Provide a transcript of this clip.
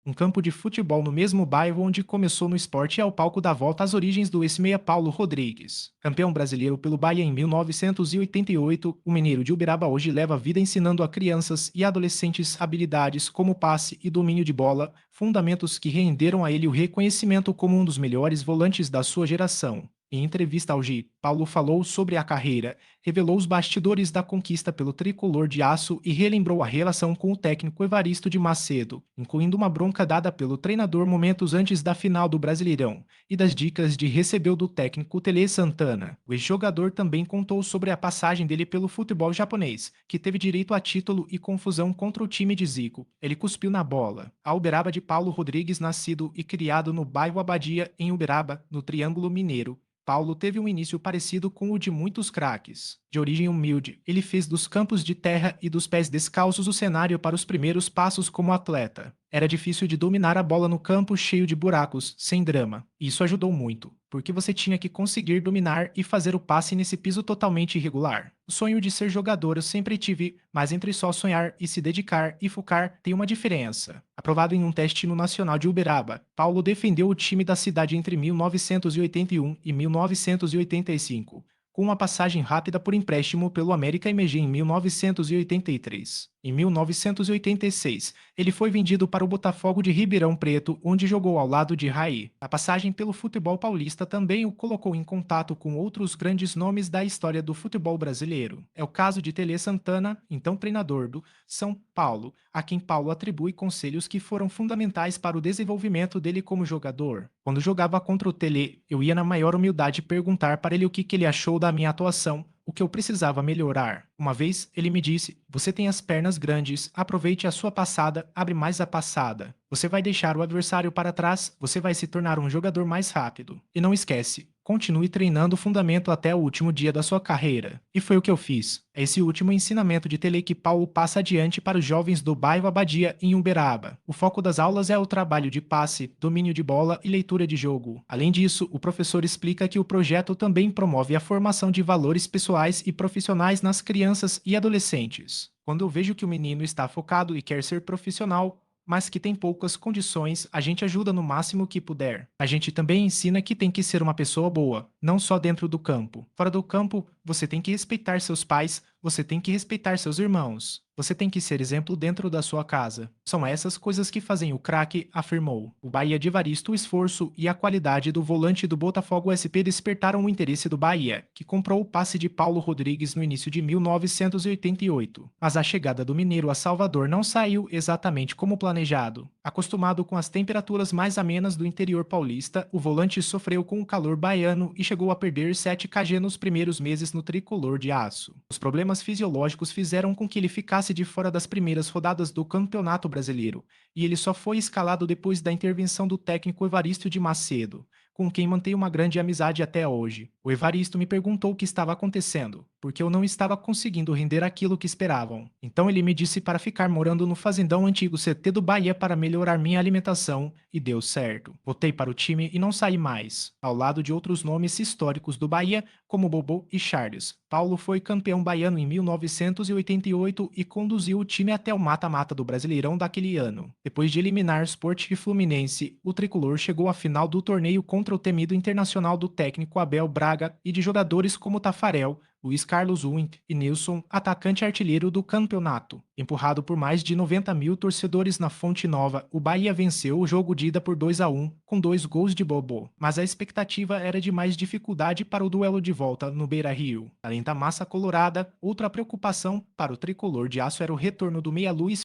Um campo de futebol no mesmo bairro onde começou no esporte é o palco da volta às origens do ex-meia Paulo Rodrigues. Campeão brasileiro pelo Bahia em 1988, o mineiro de Uberaba hoje leva a vida ensinando a crianças e adolescentes habilidades como passe e domínio de bola, fundamentos que renderam a ele o reconhecimento como um dos melhores volantes da sua geração. Em entrevista ao G, Paulo falou sobre a carreira, revelou os bastidores da conquista pelo tricolor de aço e relembrou a relação com o técnico Evaristo de Macedo, incluindo uma bronca dada pelo treinador momentos antes da final do Brasileirão, e das dicas de recebeu do técnico Tele Santana. O ex-jogador também contou sobre a passagem dele pelo futebol japonês, que teve direito a título e confusão contra o time de Zico. Ele cuspiu na bola. A Uberaba de Paulo Rodrigues, nascido e criado no bairro Abadia, em Uberaba, no Triângulo Mineiro. Paulo teve um início parecido com o de muitos craques. De origem humilde, ele fez dos campos de terra e dos pés descalços o cenário para os primeiros passos como atleta. Era difícil de dominar a bola no campo cheio de buracos, sem drama. Isso ajudou muito, porque você tinha que conseguir dominar e fazer o passe nesse piso totalmente irregular. O sonho de ser jogador eu sempre tive, mas entre só sonhar e se dedicar e focar tem uma diferença. Aprovado em um teste no Nacional de Uberaba, Paulo defendeu o time da cidade entre 1981 e 1985, com uma passagem rápida por empréstimo pelo América MG em 1983. Em 1986, ele foi vendido para o Botafogo de Ribeirão Preto, onde jogou ao lado de Raí. A passagem pelo futebol paulista também o colocou em contato com outros grandes nomes da história do futebol brasileiro. É o caso de Tele Santana, então treinador do São Paulo, a quem Paulo atribui conselhos que foram fundamentais para o desenvolvimento dele como jogador. Quando jogava contra o Tele, eu ia na maior humildade perguntar para ele o que ele achou da minha atuação, o que eu precisava melhorar. Uma vez ele me disse: "Você tem as pernas grandes, aproveite a sua passada, abre mais a passada. Você vai deixar o adversário para trás, você vai se tornar um jogador mais rápido. E não esquece, continue treinando o fundamento até o último dia da sua carreira." E foi o que eu fiz. É esse último ensinamento de Tele que Paulo passa adiante para os jovens do bairro Abadia, em Uberaba. O foco das aulas é o trabalho de passe, domínio de bola e leitura de jogo. Além disso, o professor explica que o projeto também promove a formação de valores pessoais e profissionais nas crianças e adolescentes. Quando eu vejo que o menino está focado e quer ser profissional, mas que tem poucas condições, a gente ajuda no máximo que puder. A gente também ensina que tem que ser uma pessoa boa, não só dentro do campo. Fora do campo, você tem que respeitar seus pais, você tem que respeitar seus irmãos. Você tem que ser exemplo dentro da sua casa. São essas coisas que fazem o craque, afirmou. O Bahia de Evaristo, o esforço e a qualidade do volante do Botafogo SP despertaram o interesse do Bahia, que comprou o passe de Paulo Rodrigues no início de 1988. Mas a chegada do mineiro a Salvador não saiu exatamente como planejado. Acostumado com as temperaturas mais amenas do interior paulista, o volante sofreu com o calor baiano e chegou a perder 7 kg nos primeiros meses no tricolor de aço. Os problemas fisiológicos fizeram com que ele ficasse de fora das primeiras rodadas do Campeonato Brasileiro, e ele só foi escalado depois da intervenção do técnico Evaristo de Macedo, com quem mantém uma grande amizade até hoje. O Evaristo me perguntou o que estava acontecendo, porque eu não estava conseguindo render aquilo que esperavam. Então ele me disse para ficar morando no fazendão antigo CT do Bahia para melhorar minha alimentação, e deu certo. Voltei para o time e não saí mais. Ao lado de outros nomes históricos do Bahia, como Bobô e Charles, Paulo foi campeão baiano em 1988 e conduziu o time até o mata-mata do Brasileirão daquele ano. Depois de eliminar Sport e Fluminense, o tricolor chegou à final do torneio contra o temido Internacional do técnico Abel Braga e de jogadores como Tafarel, Luiz Carlos Wint e Nilson, atacante artilheiro do campeonato. Empurrado por mais de 90 mil torcedores na Fonte Nova, o Bahia venceu o jogo de ida por 2-1, com 2 gols de Bobô. Mas a expectativa era de mais dificuldade para o duelo de volta no Beira-Rio. Além da massa colorada, outra preocupação para o tricolor de aço era o retorno do meia Luiz